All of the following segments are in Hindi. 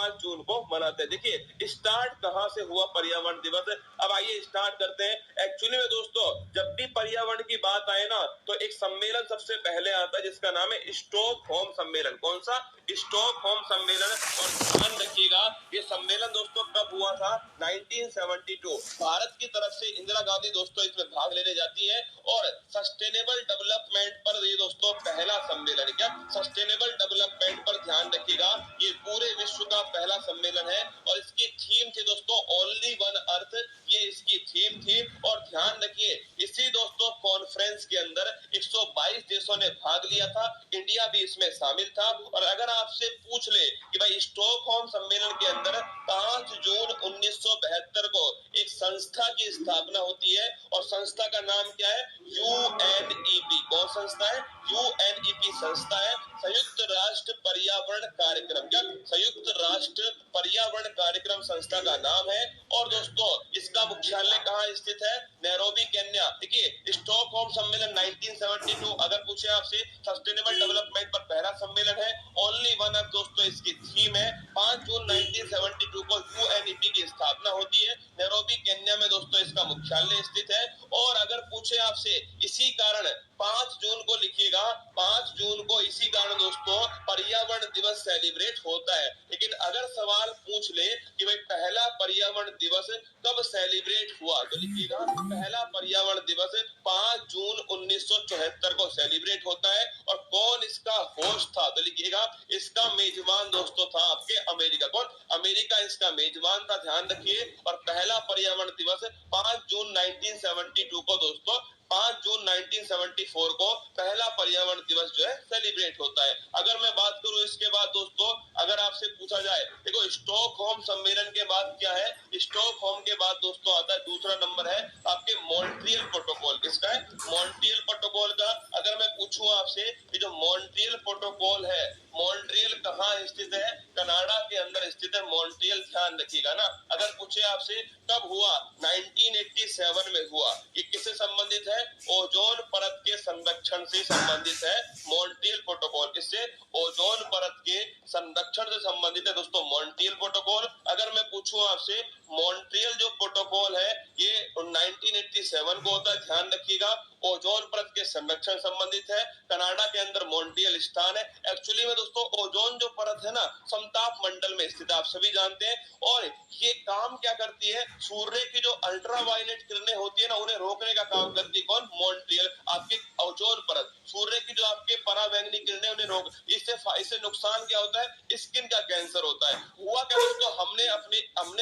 5 जून को मनाते हैं। देखिए स्टार्ट कहां से हुआ पर्यावरण दिवस, अब आइए स्टार्ट करते हैं। एक्चुअली में दोस्तों जब भी पर्यावरण की बात आए ना तो एक सम्मेलन सबसे पहले आता है जिसका नाम है स्टॉकहोम सम्मेलन। कौन सा? स्टॉकहोम सम्मेलन। और ध्यान रखिएगा ये सम्मेलन दोस्तों कब हुआ था? 1972। भारत की तरफ से इंदिरा गांधी दोस्तों इसमें भाग लेने जाती है और सस्टेनेबल डेवलपमेंट पर ये दोस्तों पहला सम्मेलन। क्या सस्टेनेबल डेवलपमेंट पर ध्यान रखिएगा, ये पूरे विश्व का पहला सम्मेलन है और इसकी थीम थी दोस्तों ओनली वन अर्थ, ये इसकी थीम थी। और ध्यान रखिए इसी दोस्तों कॉन्फ्रेंस के अंदर 122 देशों ने भाग लिया था, इंडिया भी इसमें शामिल था। और अगर आपसे पूछ ले कि भाई स्टॉकहोम सम्मेलन के अंदर 5 जून 1972 को एक संस्था की स्थापना होती है और संस्था का नाम क्या है? यूएनईपी। कौन संस्था है? यूएनईपी संस्था है, संयुक्त राष्ट्र पर्यावरण कार्यक्रम। क्या संयुक्त राष्ट्र पर्यावरण कार्यक्रम संस्था का नाम है। और दोस्तों इसका मुख्यालय कहाँ स्थित है? Nairobi Kenya. देखिए स्टॉकहोम सम्मेलन 1972, अगर पूछे आपसे सस्टेनेबल डेवलपमेंट पर पहला सम्मेलन है, ओनली वन अर्थ दोस्तों इसकी थीम है। 5 जून 1972 को यूएनईपी की स्थापना होती है, नैरोबी केन्या में दोस्तों इसका मुख्यालय स्थित है। और अगर पूछे आपसे इसी कारण 5 जून को लिखिएगा, 5 जून को इसी कारण दोस्तों पर्यावरण दिवस सेलिब्रेट होता है। लेकिन अगर सवाल पूछ ले कि भाई पहला पर्यावरण दिवस कब सेलिब्रेट हुआ तो लिखिएगा पहला पर्यावरण दिवस 5 जून 1974 को सेलिब्रेट होता है। और कौन इसका होस्ट था तो लिखिएगा इसका मेजबान दोस्तों था आपके अमेरिका। कौन? अमेरिका इसका मेजबान था, ध्यान रखिए। और पहला पर्यावरण दिवस 5 जून 1972 को दोस्तों 5 जून 1974 को पहला पर्यावरण दिवस जो है सेलिब्रेट होता है। अगर मैं बात करूं इसके बाद दोस्तों, अगर आपसे पूछा जाए, देखो स्टॉकहोम सम्मेलन के बाद क्या है? स्टॉकहोम के बाद दोस्तों आता है दूसरा नंबर है आपके मॉन्ट्रियल प्रोटोकॉल। किसका है? मॉन्ट्रियल प्रोटोकॉल का। अगर मैं पूछूं आपसे कि जो मॉन्ट्रियल प्रोटोकॉल है, मॉन्ट्रियल कहाँ स्थित है? कनाडा के अंदर स्थित है मॉन्ट्रियल, ध्यान रखिएगा ना। अगर पूछे आपसे कब हुआ? 1987 में हुआ। ये किससे संबंधित है? ओजोन परत के संरक्षण से संबंधित है मॉन्ट्रियल प्रोटोकॉल। किससे? ओजोन परत के संरक्षण से संबंधित है दोस्तों मॉन्ट्रियल प्रोटोकॉल। अगर मैं पूछूं आपसे मॉन्ट्रियल जो प्रोटोकॉल है ये 1987 को होता है, ध्यान रखिएगा। ओजोन परत के संरक्षण संबंधित है, कनाडा के अंदर मॉन्ट्रियल स्थान है। एक्चुअली में दोस्तों ओजोन जो परत है ना समताप मंडल में स्थित, आप सभी जानते हैं। और ये काम क्या करती है? सूर्य की जो अल्ट्रावायलेट किरणें होती है ना उन्हें रोकने का काम करती है। कौन? मॉन्ट्रियल, आपकी ओजोन परत। सूर्य की जो आपके पराबैंगनी किरणें उन्हें रोक, इससे नुकसान क्या होता है? स्किन का कैंसर होता है। हुआ क्या दोस्तों, हमने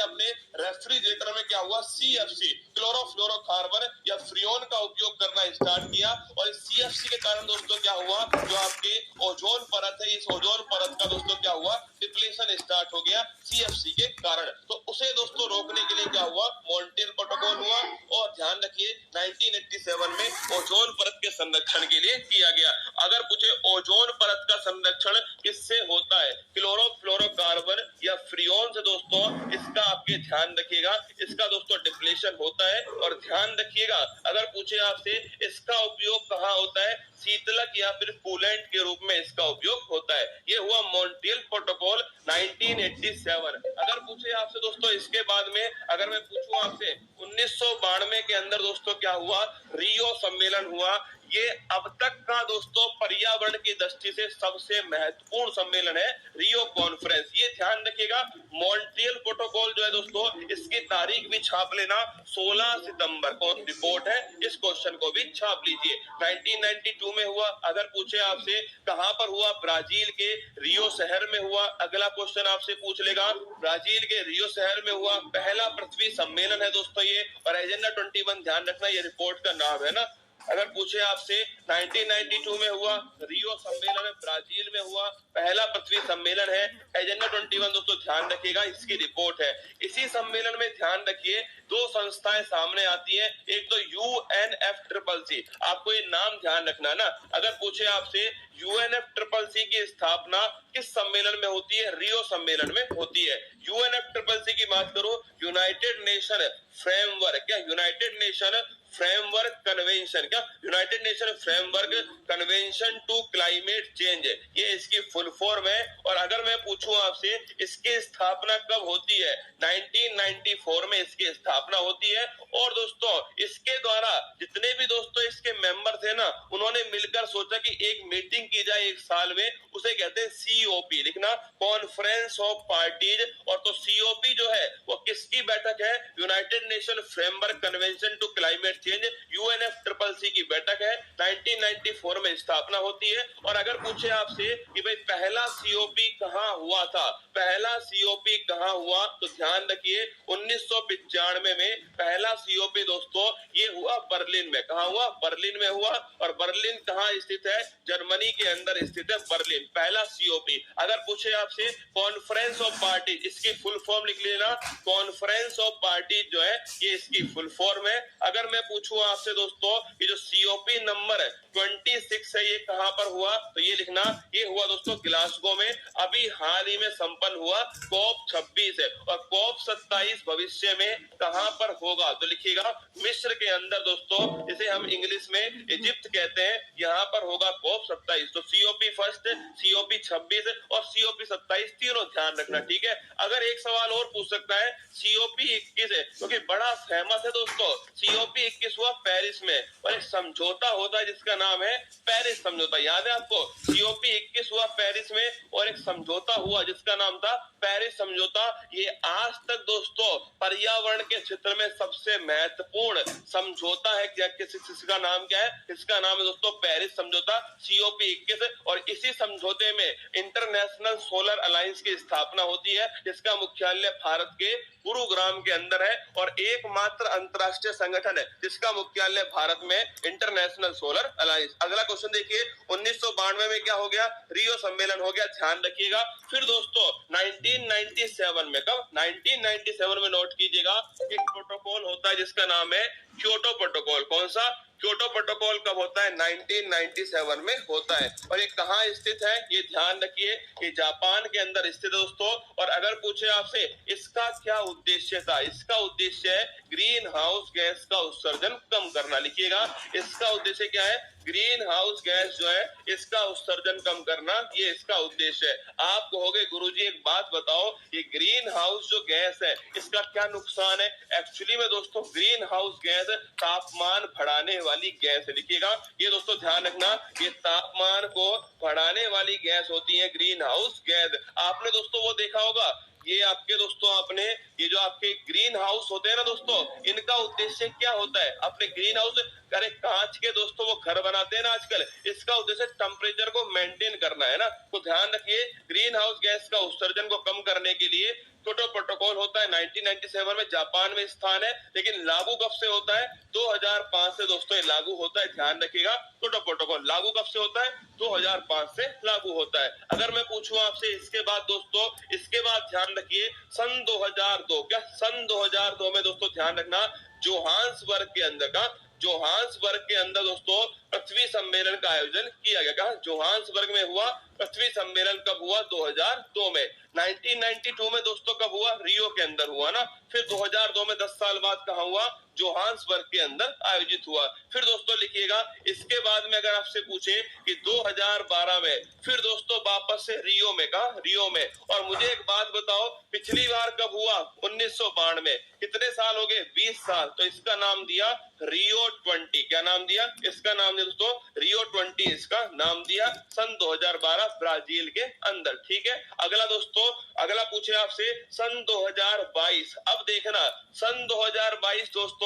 अपने रेफ्रिजरेटर में क्या हुआ? सीएफसी क्लोरोफ्लोरोकार्बन या फ्रियोन का उपयोग करना स्टार्ट किया। और इस सीएफसी के कारण दोस्तों क्या हुआ? जो आपके ओजोन परत है, इस ओजोन परत का दोस्तों क्या हुआ? डिप्लेशन स्टार्ट हो गया सीएफसी के कारण। तो उसे दोस्तों रोकने के लिए क्या हुआ? मॉन्ट्रियल प्रोटोकॉल हुआ। और ध्यान रखिए 1987 में ओजोन परत के संरक्षण के लिए किया गया। अगर पूछे ओजोन परत का संरक्षण किससे होता है? क्लोरोफ्लोरोकार्बन या फ्रियोन से दोस्तों, इसका आपके ध्यान रखिएगा, इसका दोस्तों डिप्लेशन होता है। और ध्यान रखिएगा अगर पूछे आपसे इसका उपयोग कहाँ होता है? शीतलक या फिर कूलेंट के रूप में इसका उपयोग होता है। ये हुआ मॉन्ट्रियल प्रोटोकॉल 1987। अगर पूछे आपसे दोस्तों इसके बाद में, अगर मैं पूछूं आपसे 1992 के अंदर दोस्तों क्या हुआ? रियो सम्मेलन हुआ। ये अब तक का दोस्तों पर्यावरण की दृष्टि से सबसे महत्वपूर्ण सम्मेलन है रियो कॉन्फ्रेंस। ये ध्यान रखिएगा मॉन्ट्रियल प्रोटोकॉल जो है दोस्तों इसकी तारीख भी छाप लेना 16 सितंबर। कौन रिपोर्ट है? इस क्वेश्चन को भी छाप लीजिए। 1992 में हुआ। अगर पूछे आपसे कहां पर हुआ? ब्राजील के रियो शहर में हुआ। अगला क्वेश्चन आपसे पूछ लेगा ब्राजील के रियो शहर में हुआ पहला पृथ्वी सम्मेलन है दोस्तों ये। और एजेंडा 21 ध्यान रखना, ये रिपोर्ट का नाम है ना। अगर पूछे आपसे 1992 में हुआ रियो सम्मेलन है, ब्राजील में हुआ पहला पृथ्वी सम्मेलन है। एजेंडा 21 दोस्तों ध्यान रखिएगा इसकी रिपोर्ट है। इसी सम्मेलन में ध्यान रखिए दो संस्थाएं सामने आती हैं, एक तो यूएनएफसीसीसी, आपको ये नाम ध्यान रखना ना। अगर पूछे आपसे यूएनएफसीसीसी की स्थापना किस सम्मेलन में होती है? रियो सम्मेलन में होती है। यूएनएफसीसीसी की बात करो, यूनाइटेड नेशन फ्रेमवर्क, क्या यूनाइटेड नेशन फ्रेमवर्क कन्वेंशन, क्या United Nation framework convention to climate change, ये इसकी फुल फॉर्म है। और अगर मैं पूछूं आपसे इसकी स्थापना कब होती है, 1994 में इसकी स्थापना होती है। और दोस्तों इसके द्वारा जितने भी दोस्तों इसके मेंबर थे ना, उन्होंने मिलकर सोचा कि एक मीटिंग की जाए एक साल में, उसे कहते हैं COP, लिखना कॉन्फ्रेंस ऑफ पार्टीज। और तो COP जो है वो किसकी बैठक है, United Nation framework convention to climate change, UNFCCC की बैठक है। 1994 में स्थापना होती है। और अगर पूछे आपसे कि भाई पहला COP कहां हुआ था, पहला COP कहां हुआ, तो ध्यान रखिए 1995 में पहला COP दोस्तों ये हुआ बर्लिन में। कहां हुआ, बर्लिन में हुआ। और बर्लिन कहां स्थित है, जर्मनी के अंदर स्थित है बर्लिन, पहला COP। अगर पूछे आपसे कॉन्फ्रेंस ऑफ पार्टी, इसकी फुल फॉर्म लिख लेना, कॉन्फ्रेंस ऑफ पार्टी जो है ये इसकी फुल फॉर्म है। अगर मैं पूछूं आपसे दोस्तों ये जो COP नंबर 26 है ये कहां पर हुआ, तो ये लिखना ये हुआ दोस्तों ग्लासगो में। अभी हाल ही में संपन्न हुआ COP 26 है। और COP 27 भविष्य में कहां पर होगा, तो लिखिएगा मिस्र के अंदर दोस्तों, जिसे हम इंग्लिश में इजिप्ट कहते हैं, यहाँ पर होगा COP 27। तो COP फर्स्ट, COP 26 और COP 27 तीनों ध्यान रखना, ठीक है। अगर एक सवाल और पूछ सकता है, COP 21 है क्योंकि बड़ा फेमस है दोस्तों, COP 21 हुआ पेरिस में और एक समझौता होता है जिसका नाम है पेरिस समझौता, याद है आपको। COP 21 हुआ पेरिस में और एक समझौता हुआ जिसका नाम था पेरिस समझौता। ये आज तक दोस्तों पर्यावरण के क्षेत्र में सबसे महत्वपूर्ण समझौता है। किसका नाम क्या है, इसका नाम है दोस्तों पेरिस समझौता, COP 21। और इसी समझौते में इंटरनेशनल सोलर अलायंस की स्थापना होती है जिसका मुख्यालय भारत के गुरुग्राम के अंदर है। और एकमात्र अंतरराष्ट्रीय संगठन है जिसका मुख्यालय भारत में, इंटरनेशनल सोलर अलायंस। अगला क्वेश्चन देखिए, 1992 में क्या हो गया, रियो सम्मेलन हो गया, ध्यान रखिएगा। फिर दोस्तों 1997 में, कब, 1997 में नोट कीजिएगा, एक प्रोटोकॉल होता है जिसका नाम है क्योटो प्रोटोकॉल। कौन सा, क्योटो प्रोटोकॉल कब होता है, 1997 में होता है। और ये कहाँ स्थित है, ये ध्यान रखिए, ये जापान के अंदर स्थित है दोस्तों। और अगर पूछे आपसे इसका क्या उद्देश्य था, इसका उद्देश्य है ग्रीन हाउस गैस का उत्सर्जन कम करना, लिखिएगा इसका उद्देश्य क्या है, ग्रीन हाउस गैस जो है इसका उत्सर्जन कम करना, ये इसका उद्देश्य है। आप कहोगे गुरुजी एक बात बताओ, ये ग्रीन हाउस जो गैस है इसका क्या नुकसान है। एक्चुअली में दोस्तों ग्रीन हाउस गैस तापमान बढ़ाने वाली गैस है, लिखिएगा ये दोस्तों ध्यान रखना, ये तापमान को बढ़ाने वाली गैस होती है ग्रीन हाउस गैस। आपने दोस्तों वो देखा होगा, ये आपके दोस्तों आपने ये जो आपके ग्रीन हाउस होते हैं ना दोस्तों, इनका उद्देश्य क्या होता है, अपने ग्रीन हाउस अरे कांच के दोस्तों वो घर बनाते हैं ना आजकल, इसका उद्देश्य टेम्परेचर को मेंटेन करना है ना। तो ध्यान रखिए ग्रीन हाउस गैस का उत्सर्जन को कम करने के लिए क्योटो प्रोटोकॉल होता है। 1997 में जापान में स्थान है, लेकिन लागू कब से होता है, 2005 से दोस्तों ये लागू होता है, ध्यान रखिएगा। क्योटो प्रोटोकॉल लागू कब से होता है, 2005 से लागू होता है। अगर मैं पूछूं आपसे इसके बाद दोस्तों, इसके बाद ध्यान रखिए सन 2002, क्या सन 2002 में दोस्तों ध्यान रखना जोहान्सबर्ग के अंदर का, जोहान्सबर्ग के अंदर दोस्तों पृथ्वी सम्मेलन का आयोजन किया गया। कहा, जोहान्सबर्ग में हुआ पृथ्वी सम्मेलन, कब हुआ, 2002 में। 1992 में दोस्तों कब हुआ, रियो के अंदर हुआ ना। फिर 2002 में 10 साल बाद कहा हुआ, जोहान्सबर्ग के अंदर आयोजित हुआ। फिर दोस्तों लिखिएगा इसके बाद में अगर आपसे पूछे कि 2012 में फिर दोस्तों वापस से रियो में, कहा रियो में। और मुझे एक बात बताओ पिछली बार कब हुआ, 1992, कितने साल हो गए, 20 साल। तो इसका नाम दिया रियो 20, क्या नाम दिया, इसका नाम दिया दोस्तों रियो 20, इसका नाम दिया सन 2012 ब्राजील के अंदर, ठीक है। अगला दोस्तों, अगला पूछे आपसे सन 2022। अब देखना सन 2022 दोस्तों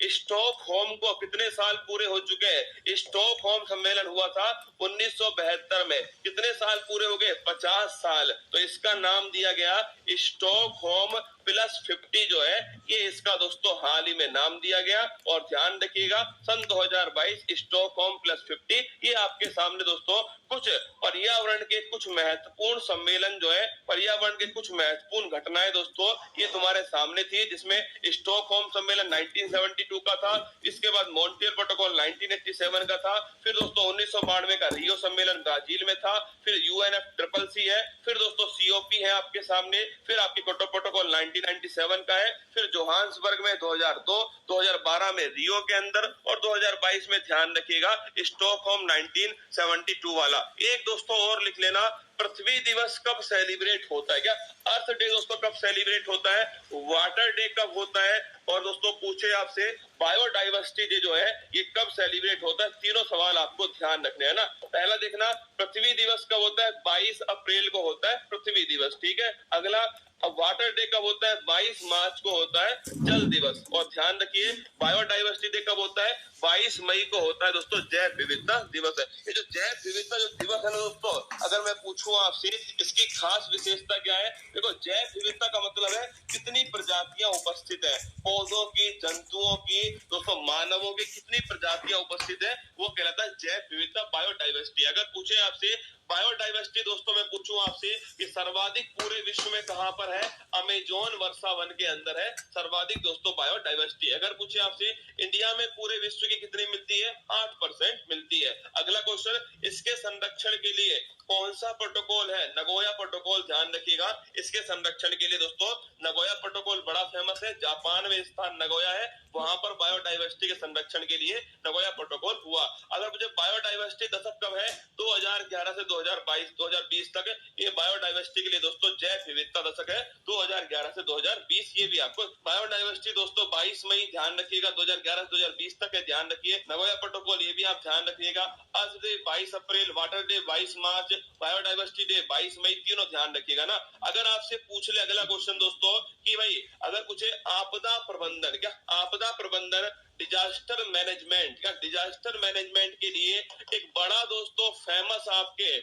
स्टॉकहोम को कितने साल पूरे हो चुके हैं। स्टॉकहोम सम्मेलन हुआ था 1972 में, कितने साल पूरे हो गए, 50 साल। तो इसका नाम दिया गया स्टॉकहोम +50 जो है, ये इसका दोस्तों हाल ही में नाम दिया गया। और ध्यान रखिएगा सन 2022 स्टॉकहोम +50, ये आपके सामने दोस्तों कुछ पर्यावरण के कुछ महत्वपूर्ण सम्मेलन जो है, पर्यावरण के कुछ महत्वपूर्ण घटनाएं दोस्तों ये तुम्हारे सामने थी, जिसमें स्टॉकहोम सम्मेलन 1972 का था, इसके बाद मॉन्ट्रियल प्रोटोकॉल 1987 का था, फिर दोस्तों 1992 का रियो सम्मेलन ब्राजील में था, फिर UNFCCC है, फिर दोस्तों COP है आपके सामने, फिर आपकी क्योटो प्रोटोकॉल 1997 का है, फिर जोहान्सबर्ग में 2002, 2012 में रियो के अंदर और 2022 में ध्यान रखिएगा स्टॉकहोम 1972 वाला। एक दोस्तों और लिख लेना, पृथ्वी दिवस कब सेलिब्रेट होता है? क्या अर्थ डे दोस्तों कब सेलिब्रेट होता है? वाटर डे कब होता है? और दोस्तों पूछे आपसे बायोडाइवर्सिटी डे जो है ये कब सेलिब्रेट होता है? तीनों सवाल आपको ध्यान रखने हैं ना। पहला देखना, पृथ्वी दिवस कब होता है? 22 अप्रैल को होता है पृथ्वी दिवस, ठीक है। अगला, अब वाटर डे कब होता है? 22 मार्च को होता है जल दिवस। और ध्यान रखिए बायोडाइवर्सिटी डे कब होता है? 22 मई को होता है दोस्तों जैव विविधता दिवस है। ये जो जैव विविधता जो दिवस है ना दोस्तों, अगर मैं पूछूं आपसे इसकी खास विशेषता क्या है? देखो, जैव विविधता का मतलब है कितनी प्रजातियां उपस्थित है, पौधों की, जंतुओं की, दोस्तों मानवों की कितनी प्रजातियां उपस्थित है, वो कहलाता है जैव विविधता, बायोडाइवर्सिटी। अगर पूछे आपसे बायोडाइवर्सिटी दोस्तों, मैं पूछूं आपसे कि सर्वाधिक पूरे विश्व में कहां पर है? अमेजोन वर्षा वन के अंदर है सर्वाधिक दोस्तों बायोडाइवर्सिटी। अगर पूछे आपसे इंडिया में पूरे विश्व की कितनी मिलती है? 8% मिलती है। अगला क्वेश्चन, इसके संरक्षण के लिए कौन सा प्रोटोकॉल है? नगोया प्रोटोकॉल, ध्यान रखिएगा इसके संरक्षण के लिए दोस्तों नगोया प्रोटोकॉल बड़ा फेमस है, जापान में स्थान नगोया है, वहां पर बायोडाइवर्सिटी के संरक्षण के लिए नगोया प्रोटोकॉल हुआ। अगर मुझे बायोडाइवर्सिटी दशक कब है? 2011 से 2020 तक ये बायोडाइवर्सिटी के लिए दोस्तों जैव विविधता दशक है, 2011 से 2020। ये भी आपको बायोडाइवर्सिटी दोस्तों 22 मई ध्यान रखिएगा 2011 से 2020 तक है, ध्यान रखिए। नगोया प्रोटोकॉल ये भी आप ध्यान रखिएगा। अर्थ डे 22 अप्रैल, वाटर डे 22 मार्च, बायोडाइवर्सिटी डे 22 मई, तीनों ध्यान रखिएगा ना। अगर आपसे पूछ ले अगला क्वेश्चन दोस्तों कि भाई अगर पूछे आपदा प्रबंधन, क्या आपदा प्रबंधन, डिजास्टर मैनेजमेंट, क्या डिजास्टर मैनेजमेंट के लिए एक बड़ा दोस्तों फेमस आपके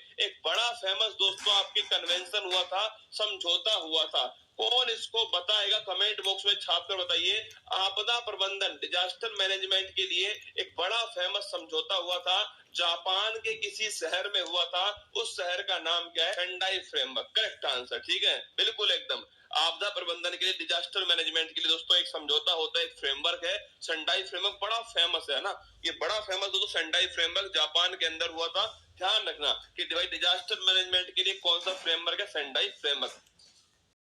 कन्वेंशन हुआ था, समझौता हुआ था, कौन इसको बताएगा? कमेंट बॉक्स में छाप कर बताइए। आपदा प्रबंधन, डिजास्टर मैनेजमेंट के लिए एक बड़ा फेमस समझौता हुआ था, जापान के किसी शहर में हुआ था, उस शहर का नाम क्या है? सेंडाई फ्रेमवर्क, करेक्ट आंसर, ठीक है, बिल्कुल एकदम। आपदा प्रबंधन के लिए, डिजास्टर मैनेजमेंट के लिए दोस्तों एक समझौता होता है, एक फ्रेमवर्क है, सेंडाई फ्रेमवर्क, बड़ा फेमस है ना, ये बड़ा फेमस दोस्तों सेंडाई फ्रेमवर्क जापान के अंदर हुआ था। ध्यान रखना कि भाई डिजास्टर मैनेजमेंट के लिए कौन सा फ्रेमवर्क है? Sendai framework.